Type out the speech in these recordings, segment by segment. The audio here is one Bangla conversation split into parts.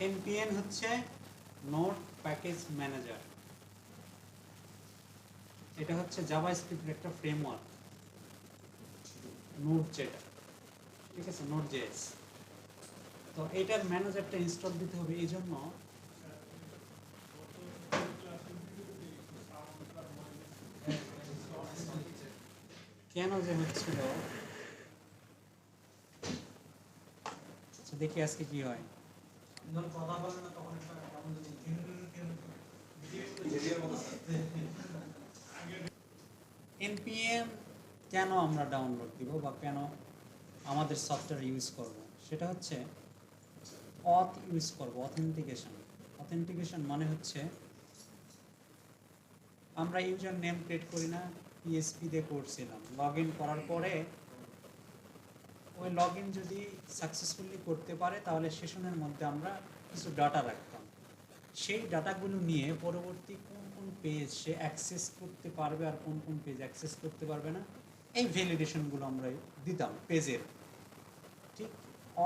এনপিএন হচ্ছে নোড প্যাকেজ ম্যানেজার। এটা হচ্ছে জাভাস্ক্রিপ্টের একটা ফ্রেমওয়ার্ক, নোড যেটা, ঠিক আছে, নোড জেএস। তো এইটার ম্যানেজারটা ইনস্টল দিতে হবে, এই জন্য কেন যে হচ্ছিল, দেখি আজকে কি হয়। এনপিএম কেন আমরা ডাউনলোড দিব বা কেন আমাদের সফটওয়্যার ইউজ করব, সেটা হচ্ছে অথ ইউজ করব, অথেন্টিকেশন। অথেন্টিকেশন মানে হচ্ছে আমরা ইউজার নেম ক্রিয়েট করি না, পিএসপি দিয়ে করছিলাম, লগ ইন করার পরে ওই লগ ইন যদি সাকসেসফুলি করতে পারে তাহলে সেশনের মধ্যে আমরা কিছু ডাটা রাখতাম। সেই ডাটাগুলো নিয়ে পরবর্তী কোন কোন পেজ সে অ্যাক্সেস করতে পারবে আর কোন কোন পেজ অ্যাক্সেস করতে পারবে না, এই ভ্যালিডেশনগুলো আমরা দিতাম পেজের। ঠিক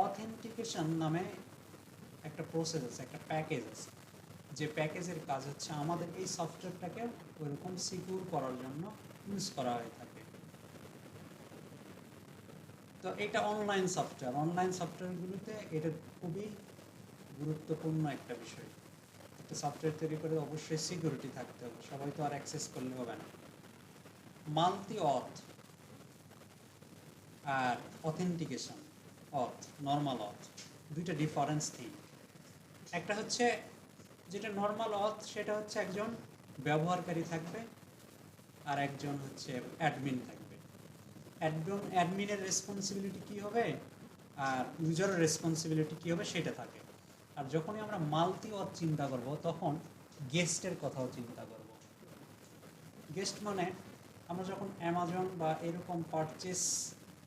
অথেন্টিকেশন নামে একটা প্রসেস আছে, একটা প্যাকেজ আছে, যে প্যাকেজের কাজ হচ্ছে আমাদের এই সফটওয়্যারটাকে ওইরকম সিকিউর করার জন্য ইউজ করা হয়ে থাকে। তো এটা অনলাইন সফটওয়্যার, অনলাইন সফটওয়্যারগুলোতে এটা খুবই গুরুত্বপূর্ণ একটা বিষয়। একটা সফটওয়্যার তৈরি করে অবশ্যই সিকিউরিটি থাকতে হবে, সবাই তো আর অ্যাক্সেস করলে হবে না। মাল্টি অথ আর অথেন্টিকেশন, অথ নর্মাল অথ, দুইটা ডিফারেন্স থিং। একটা হচ্ছে যেটা নর্মাল অথ, সেটা হচ্ছে একজন ব্যবহারকারী থাকবে আর একজন হচ্ছে অ্যাডমিন থাকবে। অ্যাডমিনের রেসপন্সিবিলিটি কী হবে আর ইউজারের রেসপন্সিবিলিটি কী হবে সেটা থাকে। আর যখনই আমরা মাল্টি অথ চিন্তা করব তখন গেস্টের কথাও চিন্তা করব। গেস্ট মানে আমরা যখন অ্যামাজন বা এরকম পারচেস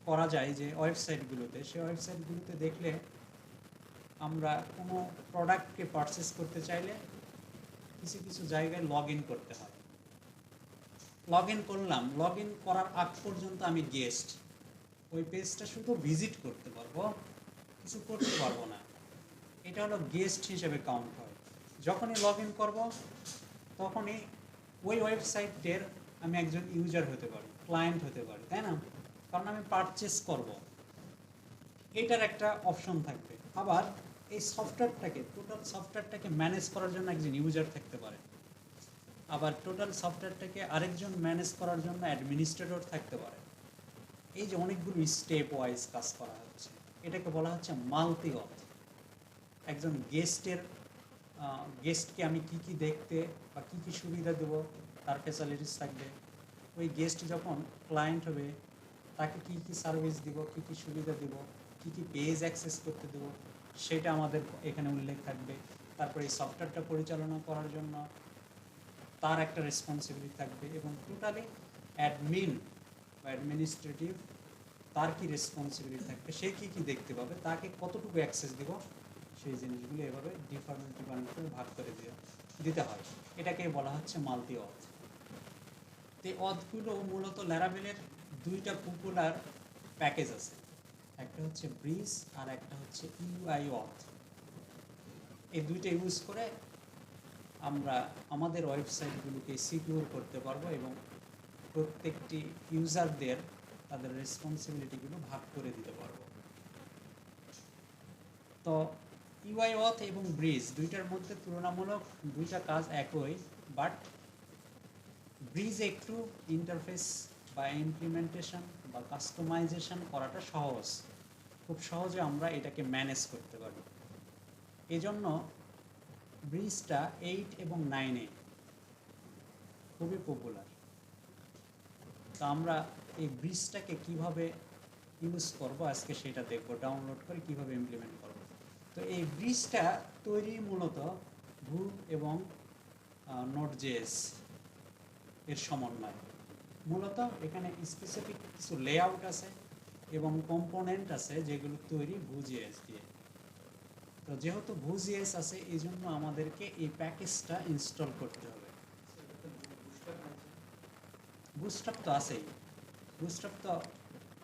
করা যায় যে ওয়েবসাইটগুলোতে, সেই ওয়েবসাইটগুলোতে দেখলে আমরা কোনো প্রোডাক্টকে পারচেস করতে চাইলে কিছু কিছু জায়গায় লগ ইন করতে হয়। লগ ইন করলাম, লগ ইন করার আগ পর্যন্ত আমি গেস্ট, ওই পেজটা শুধু ভিজিট করতে পারবো, কিছু করতে পারবো না। এটা হলো গেস্ট হিসেবে কাউন্ট হয়। যখনই লগ ইন করবো তখনই ওই ওয়েবসাইটের আমি একজন ইউজার হতে পারি, ক্লায়েন্ট হতে পারি, তাই না? কারণ আমি পারচেস করব, এটার একটা অপশন থাকবে। আবার এই সফটওয়্যারটাকে, টোটাল সফটওয়্যারটাকে ম্যানেজ করার জন্য একজন ইউজার থাকতে পারে, আবার টোটাল সফটওয়্যারটাকে আরেকজন ম্যানেজ করার জন্য অ্যাডমিনিস্ট্রেটর থাকতে পারে। এই যে অনেকগুলো স্টেপ ওয়াইজ কাজ করা হচ্ছে, এটাকে বলা হচ্ছে মাল্টি অথ। একজন গেস্টকে আমি কি কি দেখতে বা কী কী সুবিধা দেবো, তার ফ্যাসিলিটিস থাকবে। ওই গেস্ট যখন ক্লায়েন্ট হবে তাকে কী কী সার্ভিস দিব, কী কী সুবিধা দেব, কী কী পেজ অ্যাক্সেস করতে দেবো, সেটা আমাদের এখানে উল্লেখ থাকবে। তারপরে এই সফটওয়্যারটা পরিচালনা করার জন্য তার একটা রেসপন্সিবিলিটি থাকবে, এবং টোটালি অ্যাডমিন বা অ্যাডমিনিস্ট্রেটিভ তার কি রেসপন্সিবিলিটি থাকবে, সে কী কী দেখতে পাবে, তাকে কতটুকু অ্যাক্সেস দেব, সেই জিনিসগুলো এভাবে ডিপার্টমেন্ট করে ভাগ করে দিতে হয়। এটাকে বলা হচ্ছে মাল্টি অথ। এই অথগুলো মূলত ল্যারাভেলের দুইটা পপুলার প্যাকেজ আছে, একটা হচ্ছে ব্রিজ আর একটা হচ্ছে ইউআই অথ। এই দুইটা ইউজ করে আমরা আমাদের ওয়েবসাইটগুলোকে সিকিউর করতে পারবো এবং প্রত্যেকটি ইউজারদের তাদের রেসপন্সিবিলিটিগুলো ভাগ করে দিতে পারবো। তো ইউআই অথ এবং ব্রিজ দুইটার মধ্যে তুলনামূলক দুইটা কাজ একই, বাট ব্রিজ একটু ইন্টারফেস বা ইমপ্লিমেন্টেশন বা কাস্টমাইজেশন করাটা সহজ, খুব সহজে আমরা এটাকে ম্যানেজ করতে পারি। এজন্য ব্রিজটা 8 এবং 9-এ খুবই পপুলার। তো আমরা এই ব্রিজটাকে কিভাবে ইউজ করব আজকে সেটা দেখব, ডাউনলোড করে কিভাবে ইমপ্লিমেন্ট করব। তো এই ব্রিজটা তৈরি মূলত ভুভ এবং নোড.js এর সমন্বয়। মূলত এখানে স্পেসিফিক কিছু লেআউট আছে এবং কম্পোনেন্ট আছে যেগুলো তৈরি Vue.js দিয়ে। তো যেহেতু Vue.js আছে এই জন্য আমাদেরকে এই প্যাকেজটা ইনস্টল করতে হবে। বুটস্ট্র্যাপ তো আছেই, বুটস্ট্র্যাপ তো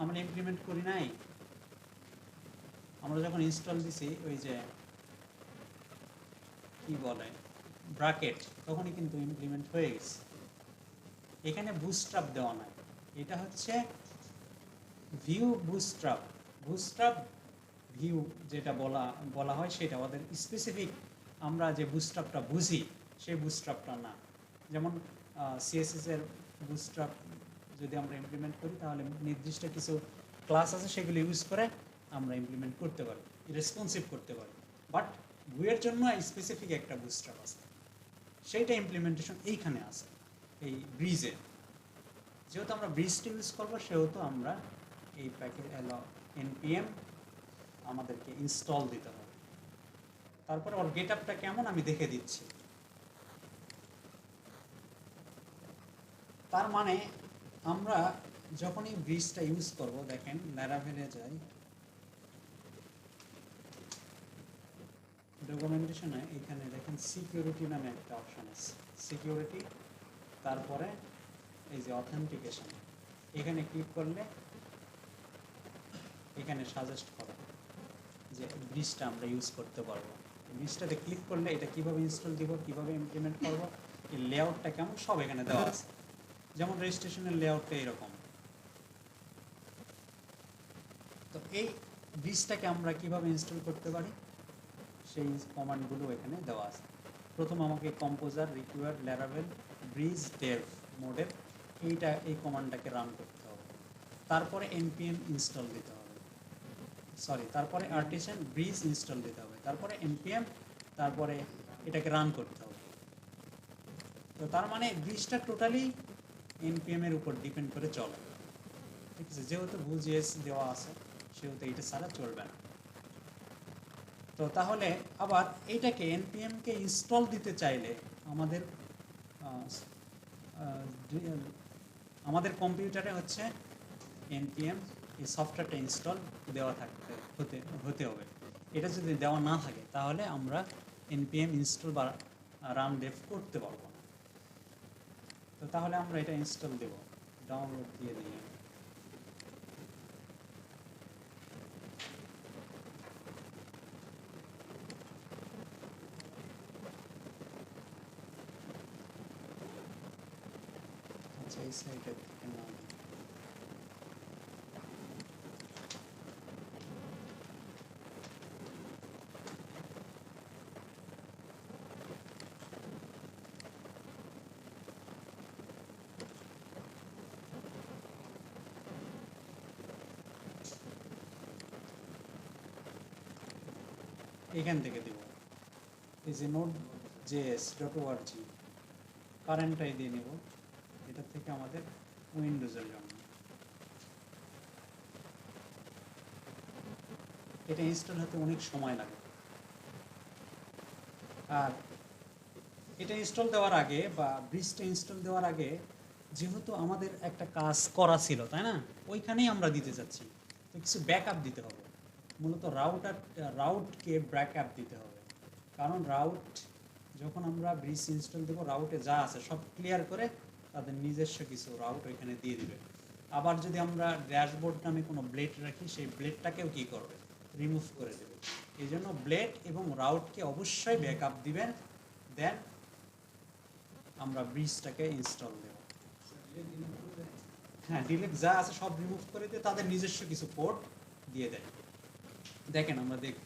আমরা ইমপ্লিমেন্ট করি নাই। আমরা যখন ইনস্টল দিছি ওই যে কি বলে ব্র্যাকেট, তখনই কিন্তু ইমপ্লিমেন্ট হয়ে গেছে। এখানে বুস্ট্র্যাপ দেওয়া নাই, এটা হচ্ছে ভিউ বুস্ট্র্যাপ। বুস্ট্র্যাপ ভিউ যেটা বলা বলা হয় সেটা ওদের স্পেসিফিক, আমরা যে বুস্ট্র্যাপটা বুঝি সেই বুস্ট্র্যাপটা না। যেমন সিএসএস এর বুস্ট্র্যাপ যদি আমরা ইমপ্লিমেন্ট করি তাহলে নির্দিষ্ট কিছু ক্লাস আছে সেগুলো ইউজ করে আমরা ইমপ্লিমেন্ট করতে পারি, রেসপন্সিভ করতে পারি। বাট ভিউয়ের জন্য স্পেসিফিক একটা বুস্ট্র্যাপ আছে, সেইটা ইমপ্লিমেন্টেশন এইখানে আছে এই ব্রিজে। যেহেতু আমরা ব্রিজটা ইউজ করবো সেহেতু আমরা এই প্যাকেজ npm আমাদেরকে ইনস্টল দিতে হবে। তারপরে ওর গেট আপটা কেমন আমি দেখে দিচ্ছি। তার মানে আমরা যখনই ব্রিজটা ইউজ করব, দেখেন ল্যারাভেলে যাই, ডকুমেন্টেশনে এখানে দেখেন সিকিউরিটি নামে একটা অপশন আছে, সিকিউরিটি, তারপরে এই যে অথেন্টিকেশন, এখানে ক্লিক করলে এখানে সাজেস্ট করা যে ব্রিজটা আমরা ইউজ করতে পারবো। ব্রিজটাতে ক্লিক করলে এটা কিভাবে ইনস্টল দিব, কিভাবে ইমপ্লিমেন্ট করবো, এই লেআউটটা কেমন সব এখানে দেওয়া আছে। যেমন রেজিস্ট্রেশনের লেআউটটা এরকম। তো এই ব্রিজটাকে আমরা কিভাবে ইনস্টল করতে পারি সেই কমান্ডগুলো এখানে দেওয়া আছে। প্রথম আমাকে কম্পোজার রিকোয়ার্ড ল্যারাভেল ব্রিজ ডেভ মোডের এই কমান্ডটাকে রান করতে হবে। তারপরে npm ইনস্টল দিতে হবে, তারপরে আর্টিসান ব্রিজ ইনস্টল দিতে হবে, তারপরে npm, তারপরে এটাকে রান করতে হবে। তো তার মানে ব্রিজটা টোটালি npm এর উপর ডিপেন্ড করে চলে, ঠিক আছে। যেহেতু Vue.js দেওয়া আছে সেহেতু এটা ছাড়া চলবে না। তো তাহলে আবার এইটাকে npm কে ইনস্টল দিতে চাইলে আমাদের কম্পিউটারে হচ্ছে npm এই সফটওয়্যারটা ইনস্টল দেওয়া হতে হবে। এটা যদি দেওয়া না থাকে তাহলে আমরা npm ইনস্টল বা রান ডেভ করতে পারবো না। তো তাহলে আমরা এটা ইনস্টল দেব, ডাউনলোড দিয়ে দিই। আচ্ছা, এই সাইটে নাম এখান থেকে দেব, এই যে node.js.org কারেন্টটাই দিয়ে নেব, এটা থেকে আমাদের উইন্ডোজের জন্য। এটা ইনস্টল হতে অনেক সময় লাগে। আর এটা ইনস্টল দেওয়ার আগে বা ব্রিজটা ইনস্টল দেওয়ার আগে যেহেতু আমাদের একটা কাজ করা ছিল, তাই না, ওইখানেই আমরা দিতে চাচ্ছি, তো কিছু ব্যাকআপ দিতে হবে। মূলত রাউটকে ব্যাকআপ দিতে হবে, কারণ রাউট যখন আমরা ব্রিজ ইনস্টল দেবো রাউটে যা আছে সব ক্লিয়ার করে তাদের নিজস্ব কিছু রাউট ওইখানে দিয়ে দিবে। আবার যদি আমরা ড্যাশবোর্ড নামে কোনো ব্লেড রাখি সেই ব্লেডটাকেও কী করবে, রিমুভ করে দেবে। এই জন্য ব্লেড এবং রাউটকে অবশ্যই ব্যাকআপ দিবেন, দেন আমরা ব্রিজটাকে ইনস্টল দেব। হ্যাঁ, ডিলেট যা আছে সব রিমুভ করে দিয়ে তাদের নিজস্ব কিছু কোড দিয়ে দেয়। দেখেন আমরা দেখব,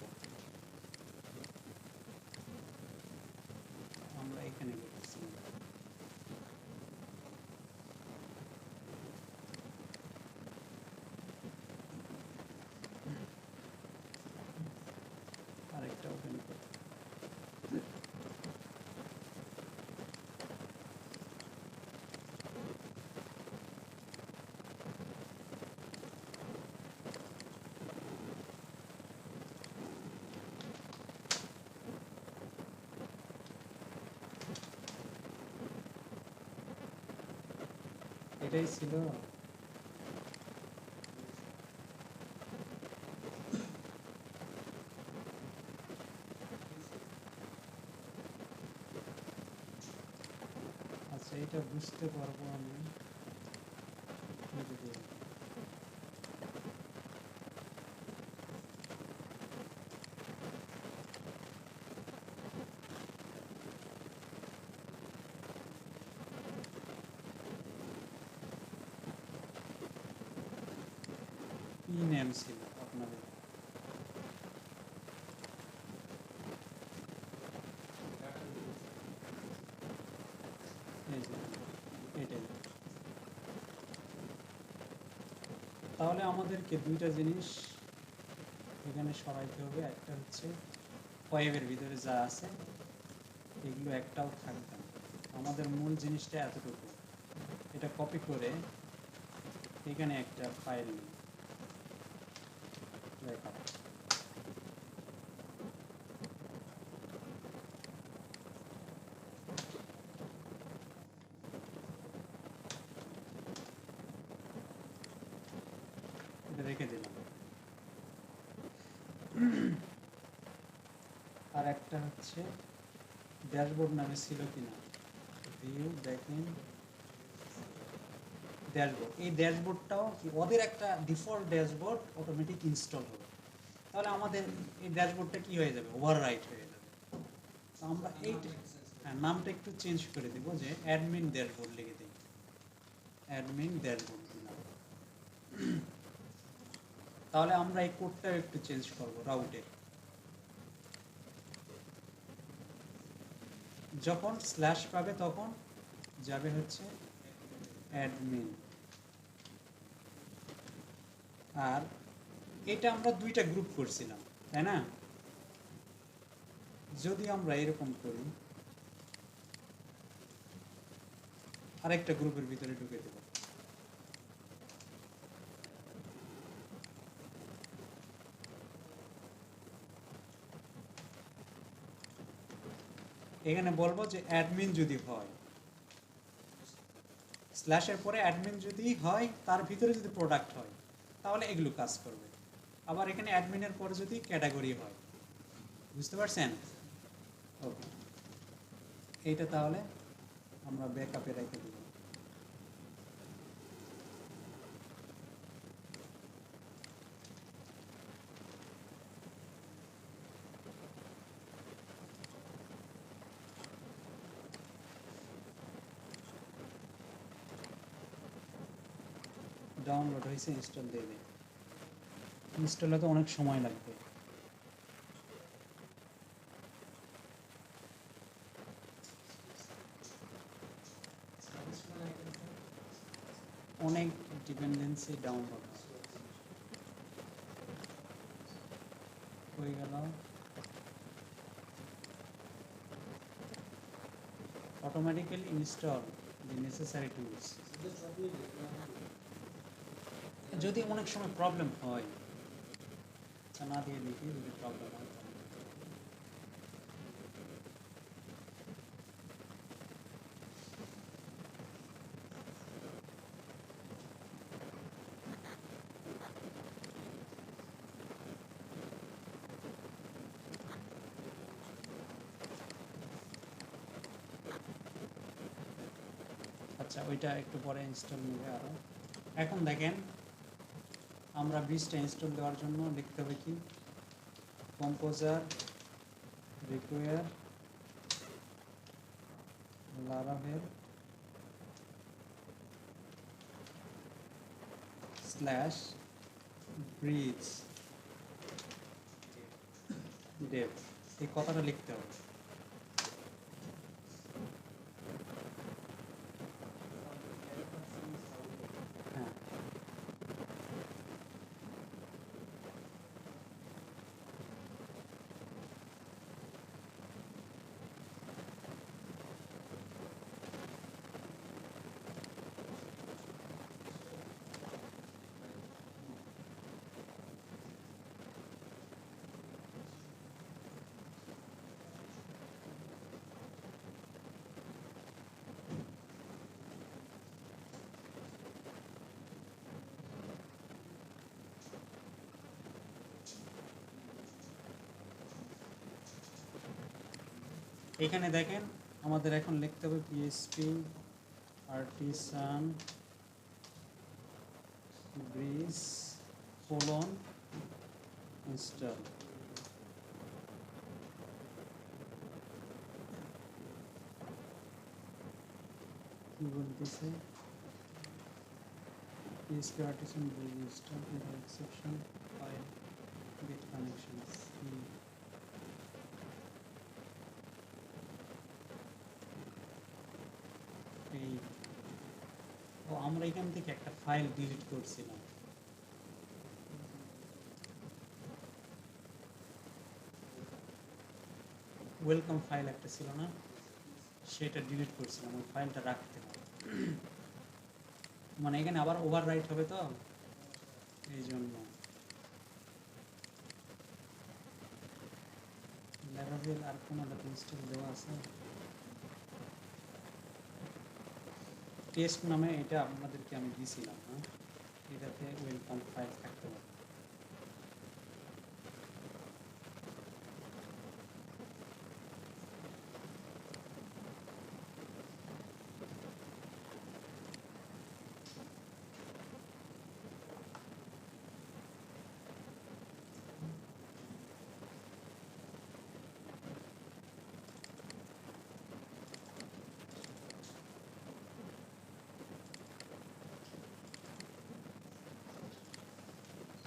আমরা এখানে করতেছি। আরেকটা ওপেন করি। এটাই ছিল। আচ্ছা, এটা বুঝতে পারবো আমি যদি টাইম ছিল আপনাদের। এটাই। তাহলে আমাদেরকে দুইটা জিনিস এখানে সরাইতে হবে। একটা হচ্ছে ওয়েবের ভিতরে যা আছে এগুলো একটাও থাকবে না। আমাদের মূল জিনিসটা এতটুকু। এটা কপি করে এখানে একটা ফাইল রেখা। এটা রেখে দিলাম। আর একটা হচ্ছে ড্যাশবোর্ড নামে ছিল কিনা, ভিউ দেখেন ড্যাশবোর্ড। এই ড্যাশবোর্ডটাও কি ওদের একটা ডিফল্ট ড্যাশবোর্ড অটোমেটিক ইনস্টল হবে। তাহলে আমাদের এই ড্যাশবোর্ডটা কি হয়ে যাবে, ওভাররাইট হয়ে যাবে। তো আমরা এই নামটা একটু চেঞ্জ করে দেব, যে অ্যাডমিন ড্যাশবোর্ড লিখে দিই, অ্যাডমিন ড্যাশবোর্ড দিলাম। তাহলে আমরা এই কোডটা একটু চেঞ্জ করব রাউটে। যখন স্ল্যাশ পাবে তখন যাবে হচ্ছে অ্যাডমিন। আর এটা আমরা দুইটা গ্রুপ করছিলাম, তাই না? যদি আমরা এরকম করি, আরেকটা গ্রুপের ভিতরে ঢুকে দেব। এখানে বলবো যে অ্যাডমিন যদি হয়, স্ল্যাশের পরে অ্যাডমিন যদি হয়, তার ভিতরে যদি প্রোডাক্ট হয় তাহলে এগুলো কাজ করবে। আবার এখানে অ্যাডমিনের পরে যদি ক্যাটাগরি হয়, বুঝতে পারছেন? ওকে, এইটা তাহলে আমরা ব্যাকআপে রেখে দেব। ডাউনলোড হয়েছে, ইনস্টল দিয়ে দিই। ইনস্টল হতে অনেক সময় লাগবে। অনেক ডিপেন্ডেন্সি ডাউনলোড হয়ে গেল। Automatically install the necessary tools. যদি অনেক সময় প্রবলেম হয়, না দিয়ে দেখি যদি প্রবলেম হয়। আচ্ছা, ওইটা একটু পরে ইনস্টল নেবে আরও। এখন দেখেন, আমরা 20টা ইনস্টল দেওয়ার জন্য লিখতে হবে কি, composer require Laravel slash bridge Dave, এই কথাটা লিখতে হবে। হ্যাঁ, এখানে দেখেন আমাদের এখন লিখতে হবে PHP artisan bridge colon install. কি বলতেছে, PHP artisan will install error exception file get connections. এই ও আমরা এখান থেকে একটা ফাইল ডিলিট করছিলাম। ওয়েলকাম ফাইল একটা ছিল না, সেটা ডিলিট করছিলাম, ওই ফাইলটা রাখতে হবে। মানে এখানে আবার ওভাররাইট হবে তো, এই জন্য ল্যারাভেল আর কোনো ইনস্টল দেওয়া আছে টেস্ট নামে, এটা আপনাদেরকে আমি দিয়েছিলাম। হ্যাঁ, এটাতে ওয়েলকাম ফাইল থাকতে হবে।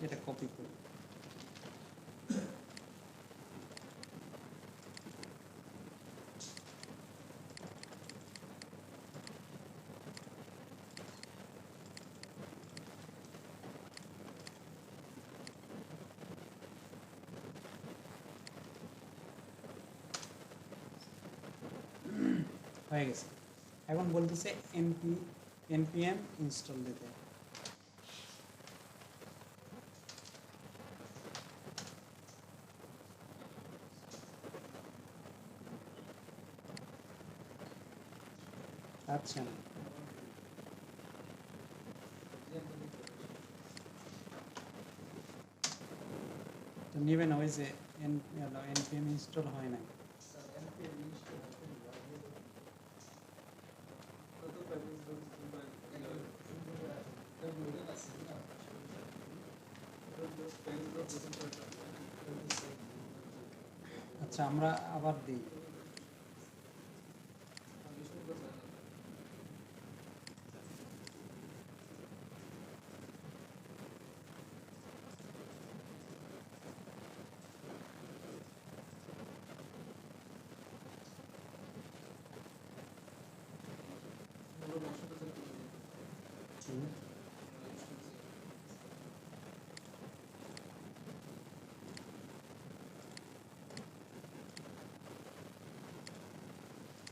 এটা কপি করি। হয়ে গেছে। এখন বলতেছে npm ইনস্টল দিতে। আচ্ছা, তো নেবে না, ওই যে npm ইনস্টল হয় না। আচ্ছা, আমরা আবার দিই।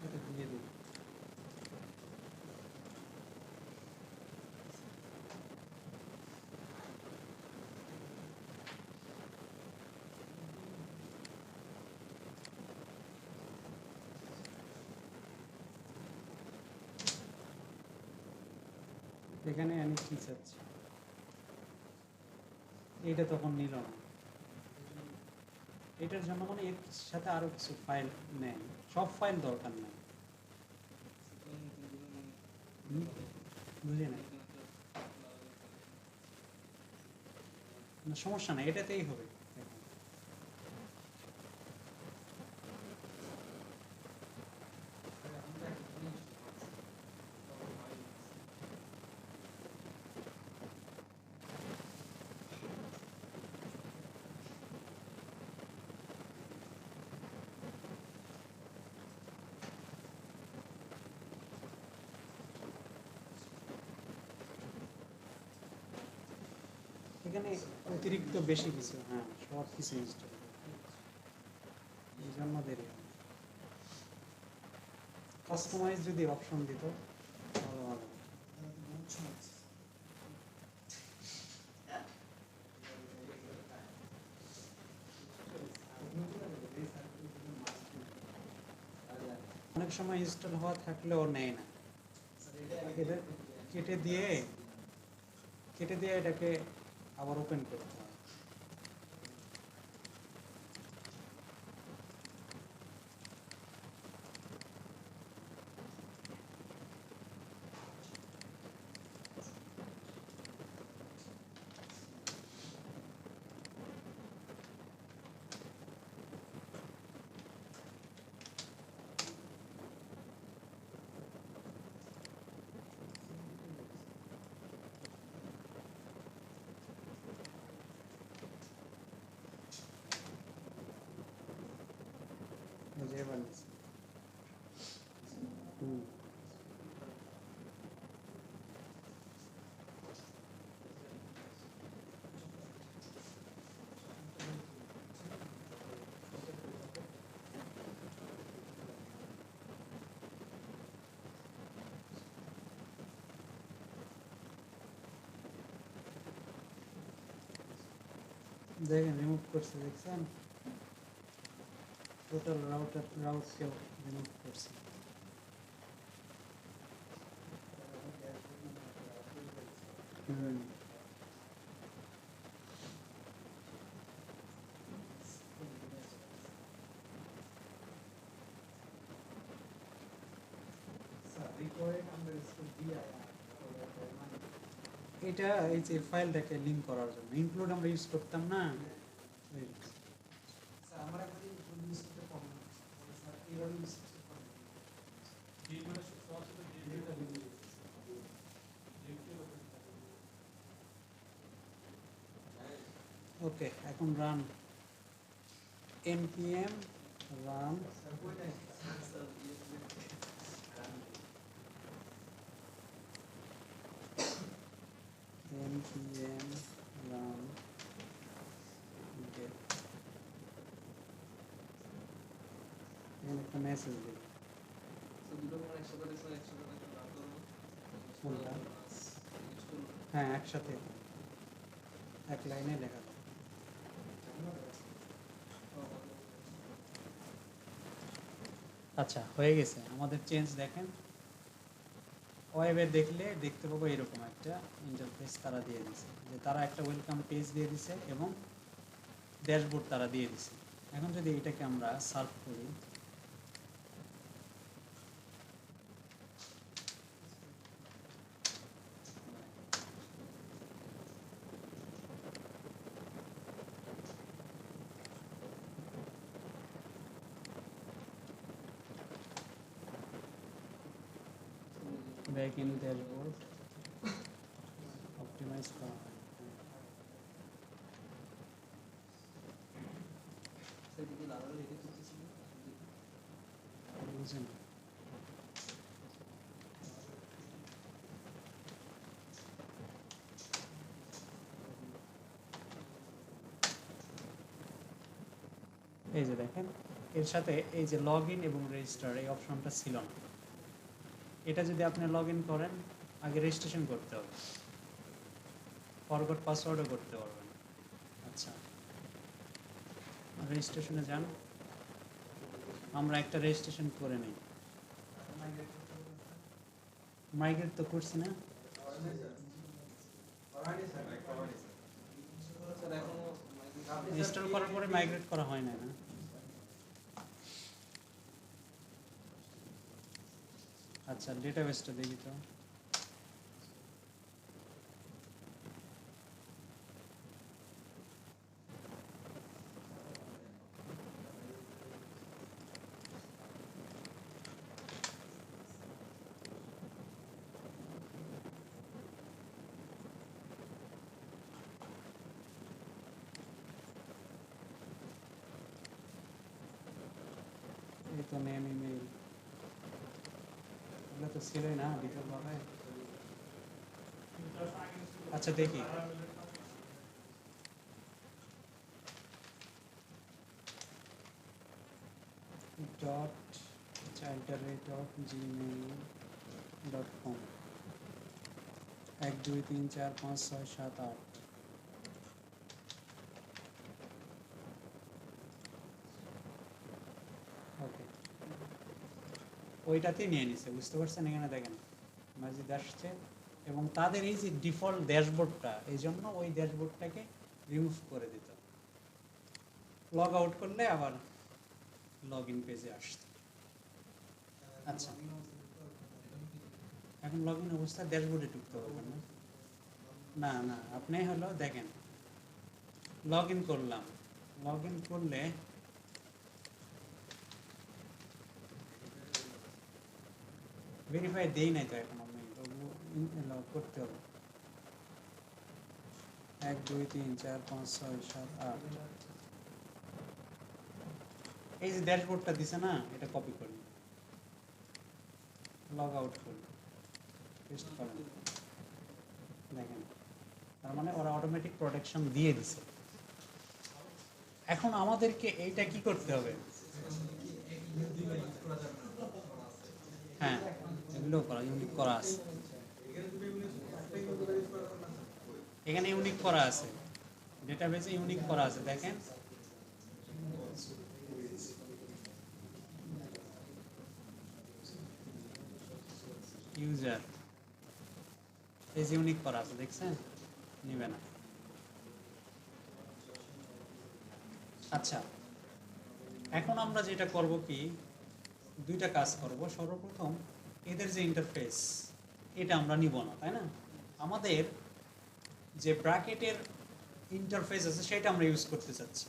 এটা দিয়ে দিই। এখানে আমি কি চাচ্ছি, এইটা তখন নিল না। এটার জন্য মানে এর সাথে আরো কিছু ফাইল নেই, সব ফাইল দরকার নেই। বুঝলি না? সমস্যা নাই, এটাতেই হবে। এখানে অতিরিক্ত বেশি কিছু, হ্যাঁ, সব কিছু ইনস্টল, এই জন্য দেরি হয়। কাস্টমাইজ যদি অপশন দিত ভালো ভালো। অনেক সময় ইনস্টল হওয়া থাকলেও নেয় না, এটা কেটে দিয়ে এটাকে আবার ওপেন করতে হয়। এই যে এবার নিচ্ছে। হুম। দেখেন রিমুভ করছে, দেখছেন টোটাল রাউটকেও রিমুভ করছে। হুম। এটা এই যে ফাইলটাকে লিংক করার জন্য ইনক্লুড আমরা ইউজ করতাম না। ওকে, এখন run npm run npm run get এখানে একটা মেসেজ দিই। কোনটা? হ্যাঁ, একসাথে এক লাইনে লেখা যাবে। আচ্ছা, হয়ে গেছে আমাদের চেঞ্জ। দেখেন ওয়েবে দেখলে দেখতে পাবো এরকম একটা ইন্টারফেস তারা দিয়ে দিছে, যে তারা একটা ওয়েলকাম পেজ দিয়ে দিছে এবং ড্যাশবোর্ড তারা দিয়ে দিছে। এখন যদি এটাকে আমরা সার্ভ করি, ব্যাক ইন ড্যাশবোর্ড অপটিমাইজ করা হয়। বুঝছেন? এই যে দেখেন এর সাথে এই যে লগ ইন এবং রেজিস্টার এই অপশনটা ছিল না। এটা যদি আপনি লগ ইন করেন, আগে রেজিস্ট্রেশন করতে হবে, ফরগট পাসওয়ার্ডও করতে পারবেন। আচ্ছা, রেজিস্ট্রেশনে যান, আমরা একটা রেজিস্ট্রেশন করে নিই। মাইগ্রেট তো করছি না? ইনস্টল করার পরে মাইগ্রেট করা হয় না, না? আচ্ছা, ডেটাবেসটা দেখি তো। এই তো নেম ইমেইল, এগুলো তো ছিলই না বিকল্পভাবে। আচ্ছা দেখি, ডট childare.gmail.com 1 2 3 4 5 6 7 8। ওকে, ওইটাতেই নিয়ে নিছে, বুঝতে পারছেন? এখানে দেখেন মাজিদ আসছে এবং তাদের এই যে ডিফল্ট ড্যাশবোর্ডটা, এই জন্য ওই ড্যাশবোর্ডটাকে রিমুভ করে দিত। লগ আউট করলে আবার লগ ইন পেজে আসতো। আচ্ছা, এখন লগ ইন অবস্থায় ড্যাশবোর্ডে ঢুকতে পারবেন না। না না, আপনি হলো দেখেন লগ ইন করলাম, লগ ইন করলে ভেরিফাই দেই নাই তো এখন আমি, লগ করতে হবে। 1 2 3 4 5 6 7 8। এই যে ড্যাশবোর্ডটা দিছে না, এটা কপি করি, লগ আউট করি, পেস্ট করেন, দেখেন তার মানে ওরা অটোমেটিক প্রোটেকশন দিয়ে দিছে। এখন আমাদেরকে এইটা কি করতে হবে? হ্যাঁ, এগুলো করা ইউনিক করা আছে, এখানে ইউনিক করা আছে, ডেটাবেসে ইউনিক করা আছে। দেখেন ইউজার এই যে ইউনিক করা আছে, দেখছেন? নিবে না। আচ্ছা, এখন আমরা যেটা করব কি, দুইটা কাজ করব। সর্বপ্রথম এদের যে ইন্টারফেস, এটা আমরা নিব না, তাই না? আমাদের যে ব্র্যাকেটের ইন্টারফেস আছে সেটা আমরা ইউজ করতে চাচ্ছি।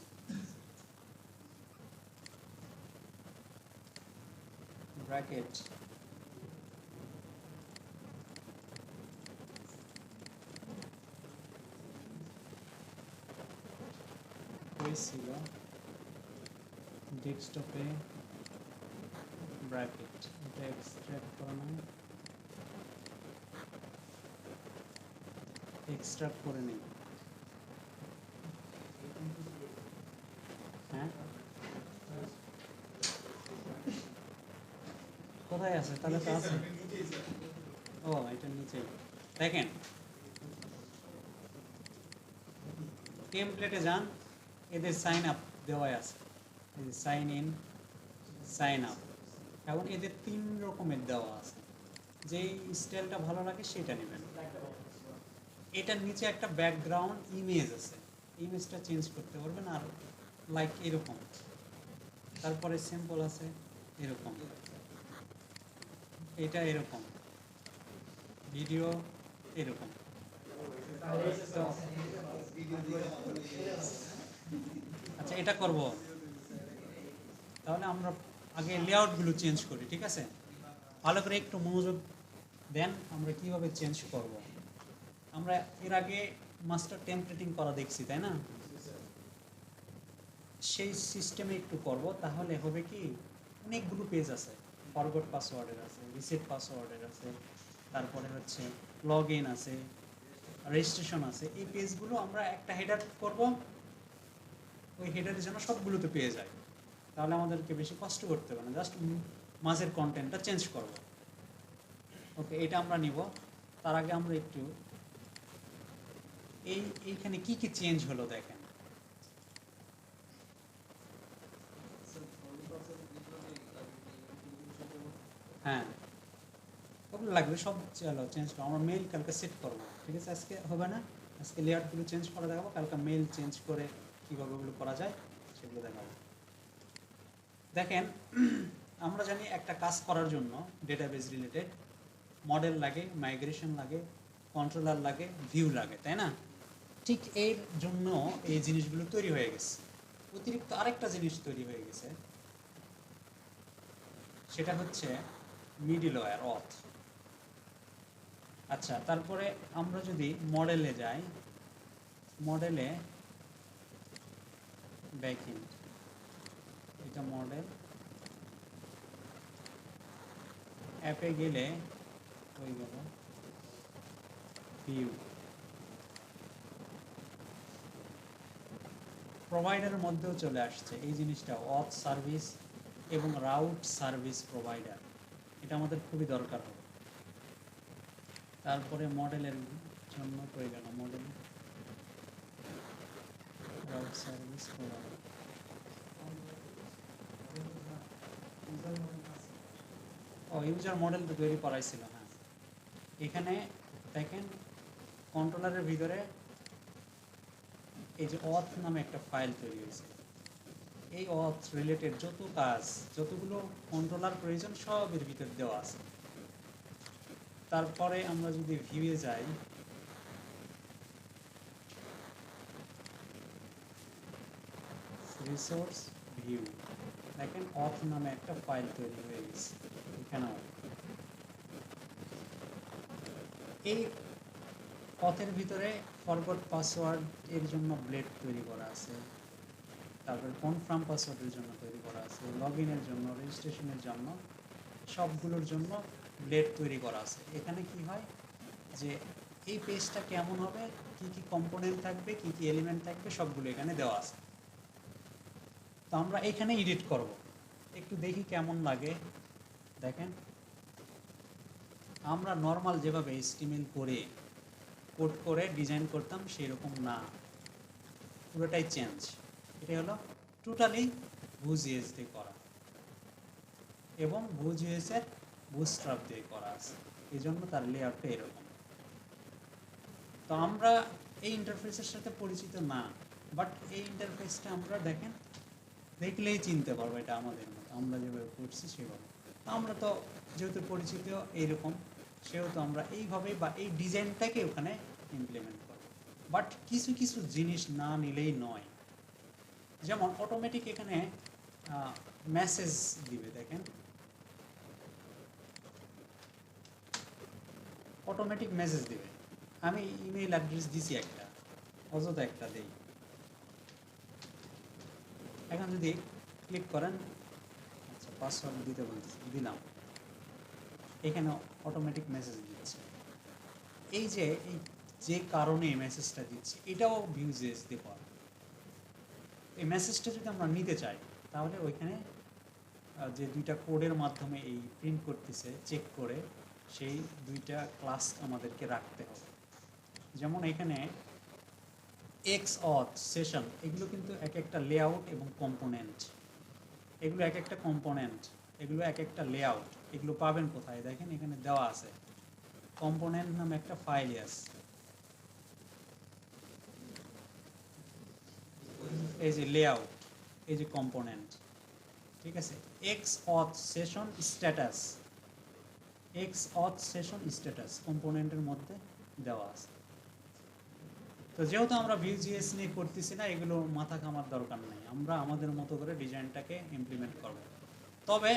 ব্র্যাকেট ছিল ডেস্কটপে ব্র্যাকেট, এটা এক্সট্রাক্ট করা না, এক্সট্রাক্ট করে নিই। হ্যাঁ, কোথায় আছে? তাহলে তো আছে। ও, এটা নিচে। দেখেন টেমপ্লেটে যান, এদের সাইন আপ দেওয়াই আছে, সাইন ইন, সাইন আপ। এখন এদের 3 রকমের দেওয়া আছে, যেই স্টাইলটা ভালো লাগে সেটা নেবেন। এটার নিচে একটা ব্যাকগ্রাউন্ড ইমেজ আছে, ইমেজটা চেঞ্জ করতে পারবেন। আর লাইক এরকম, তারপরে সিম্পল আছে এরকম, এটা এরকম, ভিডিও এরকম। তো আচ্ছা, এটা করব, তাহলে আমরা আগে লেআউটগুলো চেঞ্জ করি, ঠিক আছে? ভালো করে একটু মনোযোগ দেন, আমরা কিভাবে চেঞ্জ করব। আমরা এর আগে মাস্টার টেমপ্লেটিং করা দেখছি, তাই না? সেই সিস্টেমে একটু করব, তাহলে হবে কি, অনেকগুলো পেজ আছে, ফরগট পাসওয়ার্ডের আছে, রিসেট পাসওয়ার্ডের আছে, তারপরে হচ্ছে লগ ইন আছে, রেজিস্ট্রেশন আছে। এই পেজগুলো আমরা একটা হেডার করব, ওই হেডারের জন্য সবগুলোতে পেয়ে যায়, তাহলে আমাদেরকে বেশি কষ্ট করতে হবে না, জাস্ট মাঝের কন্টেন্টটা চেঞ্জ করব। ওকে, এটা আমরা নিব। তার আগে আমরা একটু এইখানে কি কি চেঞ্জ হলো দেখেন। হ্যাঁ, ওগুলো লাগবে সব, চলো চেঞ্জ করো। আমরা মেইল কালকে সেট করবো, ঠিক আছে? আজকে হবে না, আজকে লেআউটগুলো চেঞ্জ করে দেখাবো, কালকে মেইল চেঞ্জ করে কীভাবে ওগুলো করা যায় সেগুলো দেখাবো। দেখেন, আমরা জানি একটা কাজ করার জন্য ডেটাবেস রিলেটেড মডেল লাগে, মাইগ্রেশন লাগে, কন্ট্রোলার লাগে, ভিউ লাগে, তাই না? ঠিক এর জন্য এই জিনিসগুলো তৈরি হয়ে গেছে। অতিরিক্ত আরেকটা জিনিস তৈরি হয়ে গেছে, সেটা হচ্ছে মিডলওয়্যার, অথ। আচ্ছা, তারপরে আমরা যদি মডেলে যাই, মডেলে ব্যাকএন্ড, এটা মডেল, অ্যাপে গেলে হয়ে গেল ভিউ। প্রোভাইডারের মধ্যেও চলে আসছে এই জিনিসটা, অথ সার্ভিস এবং রাউট সার্ভিস প্রোভাইডার, এটা আমাদের খুবই দরকার হবে। তারপরে মডেলের জন্য হয়ে গেল মডেল, রাউট সার্ভিস প্রোভাইডার। ও, ইউজার মডেল তো তৈরি করাইছিল। হ্যাঁ, এখানে দেখেন কন্ট্রোলারের ভিতরে এই যে অথ নামে একটা ফাইল তৈরি হয়েছে। এই অথ রিলেটেড যত কাজ, যতগুলো কন্ট্রোলার প্রয়োজন সব এর ভিতরে দেওয়া আছে। তারপরে আমরা যদি ভিউয়ে যাই, রিসোর্স ভিউ, দেখেন অথ নামে একটা ফাইল তৈরি হয়ে গেছে এখানেও। এই অথের ভিতরে ফরগট পাসওয়ার্ড এর জন্য ব্লেড তৈরি করা আছে, তারপরে কনফার্ম পাসওয়ার্ডের জন্য তৈরি করা আছে, লগ ইনের জন্য, রেজিস্ট্রেশনের জন্য, সবগুলোর জন্য ব্লেড তৈরি করা আছে। এখানে কি হয় যে এই পেজটা কেমন হবে, কি কি কম্পোনেন্ট থাকবে, কি কি এলিমেন্ট থাকবে, সবগুলো এখানে দেওয়া আছে। তো আমরা এখানে এডিট করব, একটু দেখি কেমন লাগে। দেখেন, আমরা নর্মাল যেভাবে HTML করে কোড করে ডিজাইন করতাম সেই রকম না, পুরোটাই চেঞ্জ। এটা হলো টোটালি Vue.js দিয়ে করা এবং Vue.js-এর বুটস্ট্র্যাপ দিয়ে করা আছে, এই জন্য তার লেআউটটা এরকম। তো আমরা এই ইন্টারফেসের সাথে পরিচিত না, বাট এই ইন্টারফেসটা আমরা দেখেন দেখলেই চিনতে পারবো এটা আমাদের মতো, আমরা যেভাবে করছি সেভাবে। আমরা তো যেহেতু পরিচিত এইরকম, সেহেতু আমরা এইভাবেই বা এই ডিজাইনটাকে ওখানে ইমপ্লিমেন্ট করব। বাট কিছু কিছু জিনিস না নিলেই নয়, যেমন অটোমেটিক এখানে মেসেজ দিবে। দেখেন, অটোমেটিক মেসেজ দিবে। আমি ইমেইল অ্যাড্রেস দিছি একটা, অযথা একটা দেই। এখন যদি ক্লিক করেন, আচ্ছা পাসওয়ার্ড দিতে বলতেছি, দিলাম, এখানে অটোমেটিক মেসেজ দিচ্ছে। এই যে কারণে মেসেজটা দিচ্ছে এটাও Vue.js দিয়ে করা। এই মেসেজটা যদি আমরা নিতে চাই তাহলে ওইখানে যে দুইটা কোডের মাধ্যমে এই প্রিন্ট করতেছে চেক করে সেই দুইটা ক্লাস আমাদেরকে রাখতে হবে। যেমন এখানে xauth সেশন, এগুলো কিন্তু এক একটা লেআউট এবং কম্পোনেন্ট, এগুলো এক একটা কম্পোনেন্ট, এগুলো এক একটা লেআউট। এগুলো পাবেন কোথায়? দেখেন এখানে দেওয়া আছে, কম্পোনেন্ট নামে একটা ফাইল আছে, এই যে লেআউট, এই যে কম্পোনেন্ট, ঠিক আছে। xauth session status, xauth session status কম্পোনেন্টের মধ্যে দেওয়া আছে। তো যেহেতু আমরা Vue.js নিয়ে করতেছি না, এগুলো মাথা ঘামার দরকার নেই, আমরা আমাদের মতো করে ডিজাইনটাকে ইমপ্লিমেন্ট করব। তবে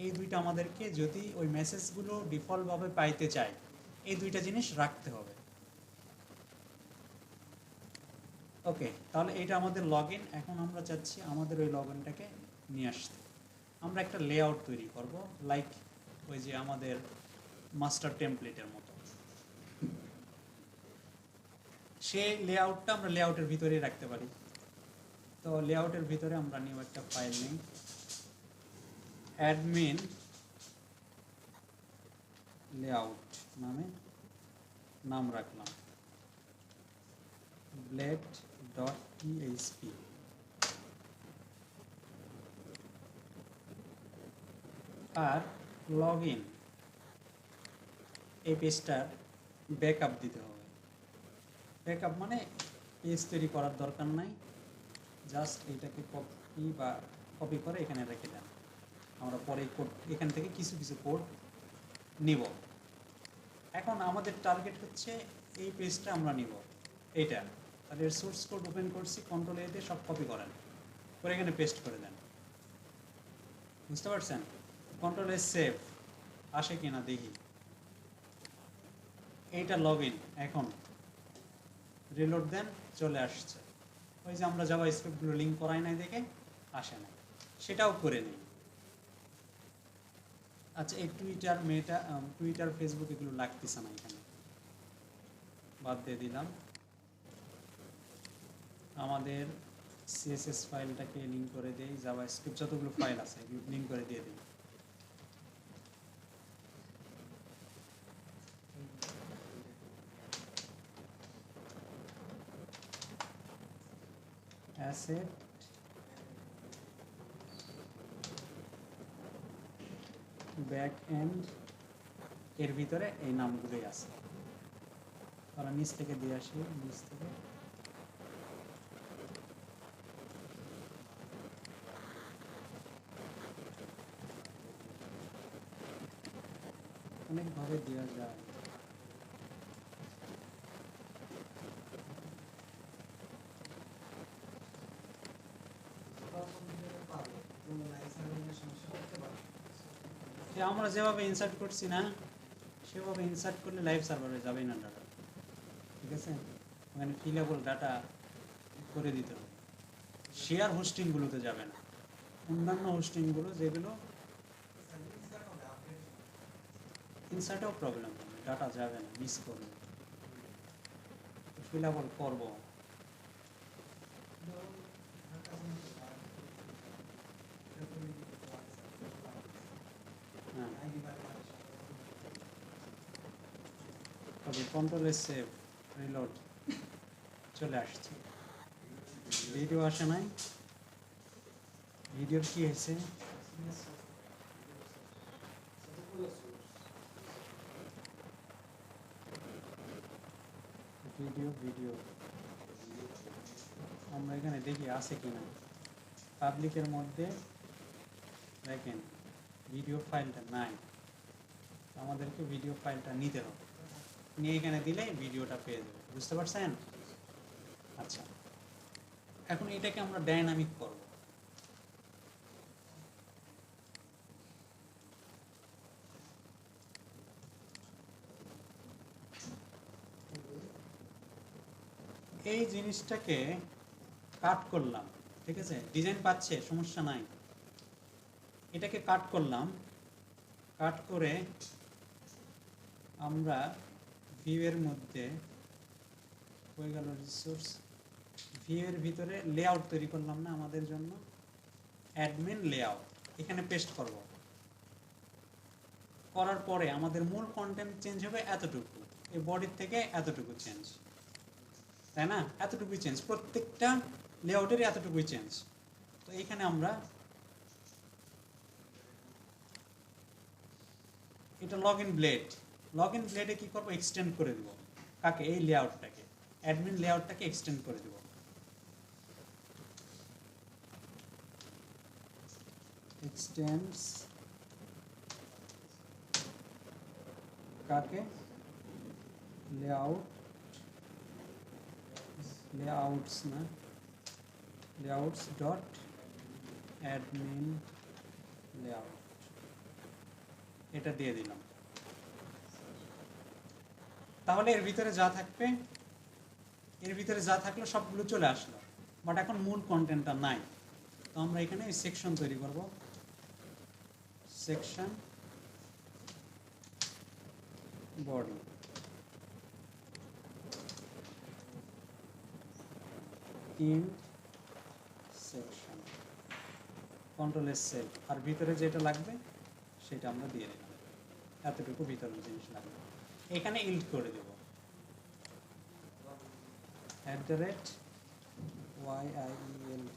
এই দুইটা আমাদেরকে যদি ওই মেসেজগুলো ডিফল্টভাবে পাইতে চাই, এই দুইটা জিনিস রাখতে হবে। ওকে, তাহলে এটা আমাদের লগইন। এখন আমরা চাচ্ছি আমাদের ওই লগইনটাকে নিয়ে আসতে। আমরা একটা লেআউট তৈরি করব, লাইক ওই যে আমাদের মাস্টার টেমপ্লেটের মতো। সেই লেআউটটা আমরা লেআউটের ভিতরেই রাখতে পারি। তো লেআউটের ভিতরে আমরা নিউ একটা ফাইল নিই, অ্যাডমিন লেআউট নামে নাম রাখলাম, blade.php। আর লগইন, এই পেজটার ব্যাকআপ দিতে হবে। ব্যাকআপ মানে পেজ তৈরি করার দরকার নাই, জাস্ট এইটাকে কপি করে এখানে রেখে দেন। আমরা পরে কোড এখান থেকে কিছু কিছু কোড নিব। এখন আমাদের টার্গেট হচ্ছে এই পেজটা আমরা নিব, এইটা। তাহলে এর সোর্স কোড ওপেন করছি, কন্ট্রোল A দিয়ে সব কপি করেন, করে এখানে পেস্ট করে দেন। বুঝতে পারছেন? কন্ট্রোল A সেভ আসে কিনা দেখি। এইটা লগইন, এখন রিলোড দেন, চলে আসছে। ওই যে আমরা জাভা স্ক্রিপ্টগুলো লিঙ্ক করাই নাই দেখে আসে না, সেটাও করে নিই। আচ্ছা, এই টুইটার ফেসবুক এগুলো লাগতেছে না, এখানে বাদ দিয়ে দিলাম। আমাদের CSS ফাইলটাকে লিঙ্ক করে দেই, জাভা স্ক্রিপ্ট যতগুলো ফাইল আছে এগুলো লিঙ্ক করে দিয়ে দিই। অ্যাসেট ব্যাক এন্ড, এর ভিতরে এই নামগুলোই আছে। তারা নিচ থেকে দিয়ে আসি, নিচ থেকে অনেকভাবে দেওয়া যায়। আমরা যেভাবে ইনসার্ট করছি না, সেভাবে ইনসার্ট করলে লাইভ সার্ভারে যাবেই না ডাটা, ঠিক আছে। ওখানে ফিলেবল ডাটা করে দিতে হবে, শেয়ার হোস্টিংগুলোতে যাবে না, অন্যান্য হোস্টিংগুলো যেগুলো ইনসার্টেও প্রবলেম হবে, ডাটা যাবে না, মিস করবে, ফিল আপ করবো। হ্যাঁ, তবে কন্ট্রোল সেভ রিলোড চলে আসছে, ভিডিও আসে নাই। ভিডিওর কি হয়েছে? ভিডিও আমরা এখানে দেখি আছে কিনা। পাবলিকের মধ্যে দেখেন ভিডিও ফাইলটা নাই, আমাদেরকে ভিডিও ফাইলটা নিতে হবে, নিয়ে এখানে দিলে ভিডিওটা পেয়ে যাবে। বুঝতে পারছেন? আচ্ছা, এখন এটাকে আমরা ডাইনামিক করব। এই জিনিসটাকে কাট করলাম, ঠিক আছে, ডিজাইন পাচ্ছে, সমস্যা নাই। এটাকে কাট করলাম, কাট করে আমরা ভিউ এর মধ্যে হয়ে গেল রিসোর্স, ভিউ এর ভিতরে লেআউট তৈরি করলাম না আমাদের জন্য, অ্যাডমিন লেআউট, এখানে পেস্ট করব। করার পরে আমাদের মূল কন্টেন্ট চেঞ্জ হবে এতটুকু, এই বডির থেকে এতটুকু চেঞ্জ, তাই না? এতটুকুই চেঞ্জ, প্রত্যেকটা লেআউটের এতটুকুই চেঞ্জ। তো এখানে আমরা এটা লগইন ব্লেডে কি করব, এক্সটেন্ড করে দেব। কাকে? এই লেআউটটাকে, অ্যাডমিন লেআউটটাকে এক্সটেন্ড করে দেব। এক্সটেন্ডস কাকে? লেআউটস না, লেআউটস ডট অ্যাডমিন লেআউট, এটা দিয়ে দিলাম। তাহলে এর ভিতরে যা থাকবে, এর ভিতরে যা থাকলো সবগুলো চলে আসলো, বাট এখন মূল কন্টেন্টটা নাই। তো আমরা এখানে সেকশন তৈরি করব, section body, in section, control S save, আর ভিতরে যেটা লাগবে সেটা আমরা দিয়ে দিলাম, এতটুকু ভিতরের জিনিস লাগবে। এখানে ইল্ড করে দেব @yield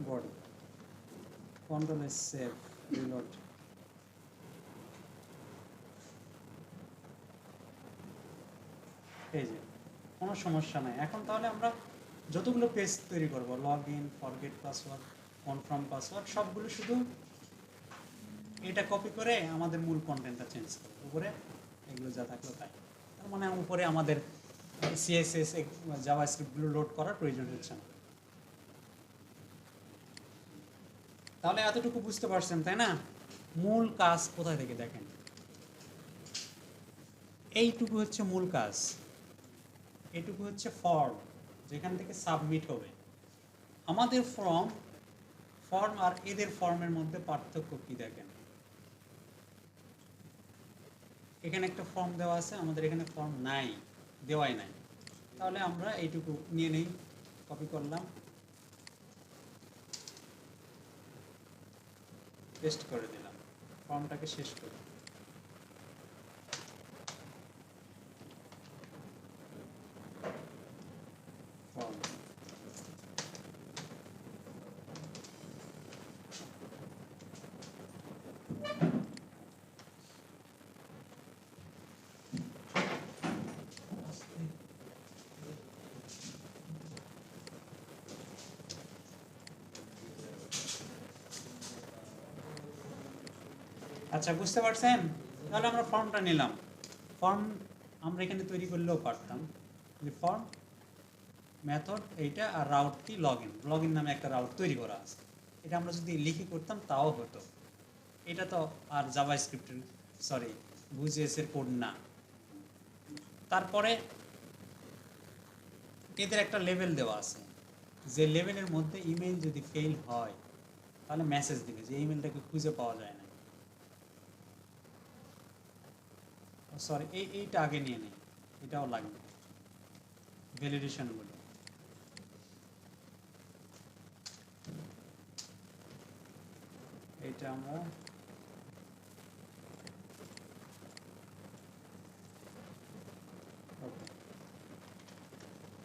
body, control S save reload. এই যে কোনো সমস্যা নাই। এখন তাহলে আমরা যতগুলো পেজ তৈরি করব, log in, forget password, confirm password, সবগুলো শুধু এটা কপি করে আমাদের মূল কন্টেন্টটা চেঞ্জ করব, উপরে এগুলো যা থাকলো তাই। তার মানে উপরে আমাদের সিএসএস জাভাস্ক্রিপ্টগুলো লোড করার প্রয়োজন হচ্ছে না। তাহলে এতটুকু বুঝতে পারছেন, তাই না? মূল কাজ কোথায় থেকে দেখেন, এইটুকু হচ্ছে মূল কাজ, এইটুকু হচ্ছে ফর্ম, যেখান থেকে সাবমিট হবে আমাদের ফর্ম আর এদের ফর্মের মধ্যে পার্থক্য কি দেখেন। এখানে একটা ফর্ম দেওয়া আছে, আমাদের এখানে ফর্ম নাই, দেওয়াই নাই। তাহলে আমরা এইটুকু নিয়ে নেই, কপি করলাম, পেস্ট করে দিলাম, ফর্মটাকে শেষ করি। ফর্ম আচ্ছা, বুঝতে পারছেন? তাহলে আমরা ফর্মটা নিলাম, ফর্ম আমরা এখানে তৈরি করলেও পারতাম, যে ফর্ম মেথড এইটা, আর রাউটটি লগইন নামে একটা রাউট তৈরি করা আছে, এটা আমরা যদি লিখে করতাম তাও হতো। এটা তো আর জাভাস্ক্রিপ্টের, সরি, Vue.js এর কোড না। তারপরে এদের একটা লেভেল দেওয়া আছে, যে লেভেলের মধ্যে ইমেইল যদি ফেল হয় তাহলে মেসেজ দিবে যে ইমেলটাকে খুঁজে পাওয়া যায় না। সরি, এইটা আগে নিয়ে নেই, এটাও লাগবে ভ্যালিডেশনগুলো। এইটা আমরা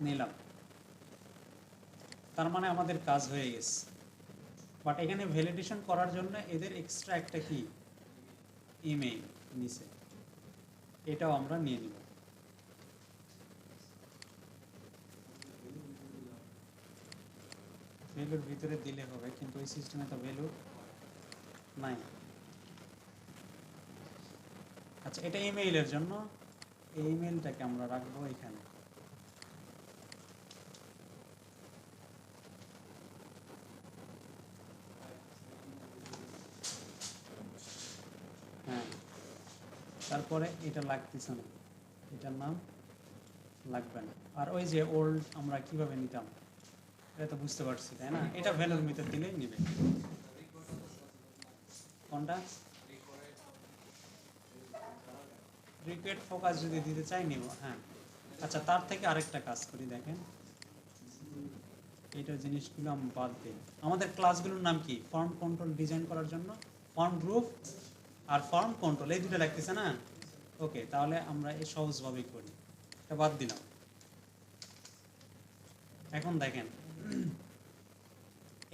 নিলাম, তার মানে আমাদের কাজ হয়ে গেছে। বাট এখানে ভ্যালিডেশন করার জন্য এদের এক্সট্রা একটা কি ইমেইল নিচে, এটাও আমরা নিয়ে নিব। ভ্যালুর ভিতরে দিলে হবে, কিন্তু ওই সিস্টেমে তো ভ্যালু নাই। আচ্ছা, এটা ইমেইলের জন্য, এই ইমেইলটাকে আমরা রাখবো এখানে। হ্যাঁ, তারপরে এটা লাগতেছে না, এটার নাম লাগবে না। আর ওই যে ওল্ড আমরা কিভাবে নিতাম এটা তো বুঝতে পারছি, তাই না? এটা ভ্যালুর ভিতর দিলেই নিবে। কোনটা? রিকোয়েড ফোকাস যদি দিতে চাই নিব, হ্যাঁ। আচ্ছা, তার থেকে আরেকটা কাজ করি, দেখেন এইটার জিনিসগুলো আমি বাদ দিই। আমাদের ক্লাসগুলোর নাম কি? ফর্ম কন্ট্রোল ডিজাইন করার জন্য ফর্ম গ্রুপ আর ফর্ম কন্ট্রোল, এই দুটো লাগতেছে না? ওকে, তাহলে আমরা এই সহজভাবেই করি, এটা বাদ দিলাম। এখন দেখেন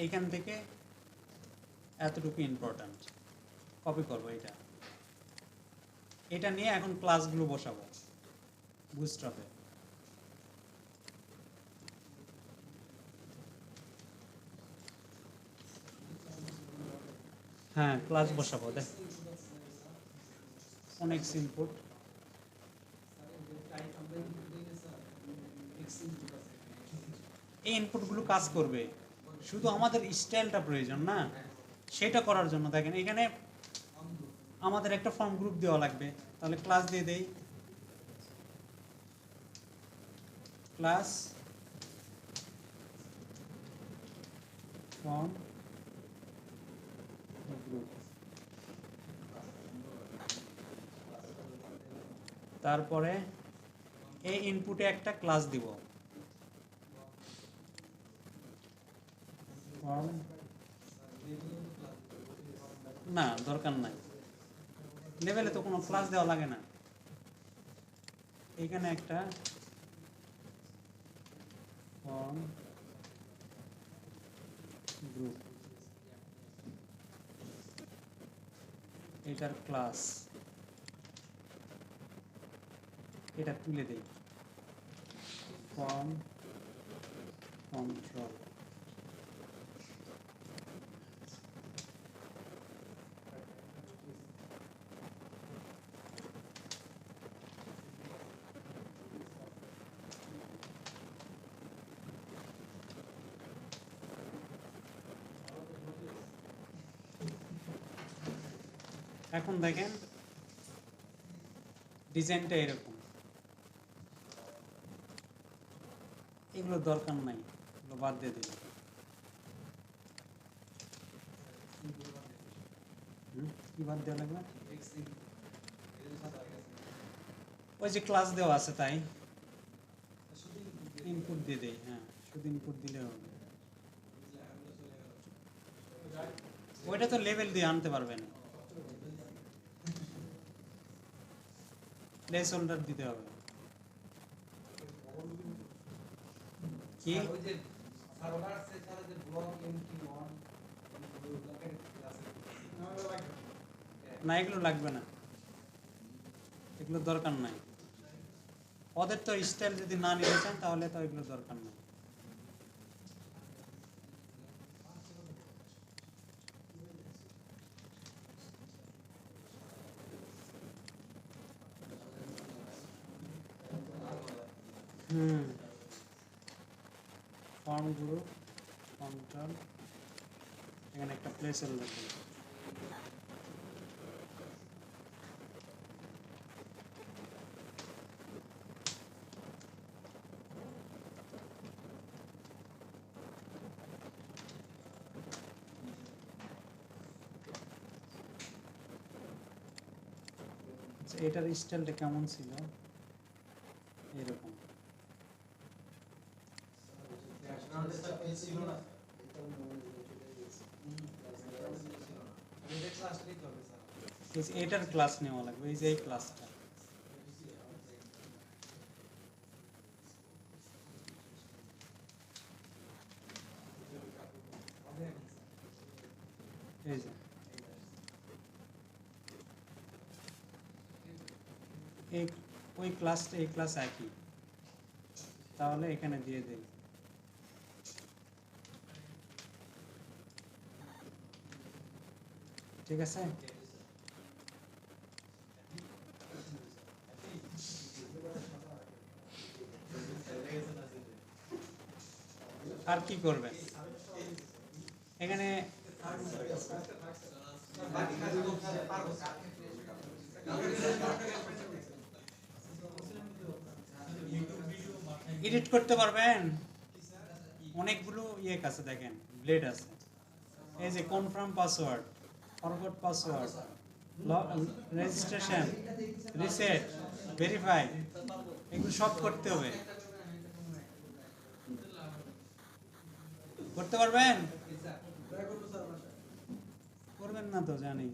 এইখান থেকে এতটুকু ইম্পর্ট্যান্ট কপি করবো, এটা নিয়ে এখন ক্লাসগুলো বসাবো বুটস্ট্র্যাপে। হ্যাঁ, ক্লাস বসাবো। দেখ, অনেক ইনপুট, এই ইনপুটগুলো কাজ করবে, শুধু আমাদের স্টাইলটা প্রয়োজন না, সেটা করার জন্য দেখেন এখানে আমাদের একটা ফর্ম গ্রুপ দেওয়া লাগবে। তাহলে ক্লাস দিয়ে দেই, ক্লাস ফর্ম গ্রুপ, তারপরে এই ইনপুটে একটা ক্লাস দিব ফর্ম, না দরকার নাই, লেভেলে তো কোনো ক্লাস দেওয়া লাগে না। এখানে একটা ফর্ম গ্রুপ, এটার ক্লাস, এটা তুলে দেই ফর্ম কন্ট্রোল। এখন দেখেন ডিজাইনটা এরকম, এগুলো দরকার নাই, এগুলো বাদ দিয়ে দিল। কি বাদ দেওয়া লাগবে? ওই যে ক্লাস দেওয়া আছে তাই ইনপুট দিয়ে দেই। হ্যাঁ, শুধু ইনপুট দিলে হবে, ওইটা তো লেভেল দিয়ে আনতে পারবেন, প্লেস হোল্ডার দিতে হবে। কি না, এগুলো লাগবে না, এগুলো দরকার নাই। ওদের তো স্টাইল যদি না নিতে চান তাহলে তো এগুলো দরকার নাই। ফর্ম গ্রুপ কন্ট্রোল, এখানে একটা প্লেস হোল্ডার দিই। এটার স্টাইলটা কেমন ছিল? এরকম। এটার ক্লাস নেওয়া লাগবে, এই যে এই ক্লাসটা। এই যে এই ওই ক্লাসটা এই ক্লাস একই, তাহলে এখানে দিয়ে দিই। ঠিক আছে, আর কি করবে এখানে? এডিট করতে পারবেন, অনেকগুলো ইয়ে আছে, দেখেন ব্লেড আছে। এই যে confirm password, forgot password, registration, reset, verify, এগুলো সব করতে হবে। করতে পারবেন? করবেন না তো জানি,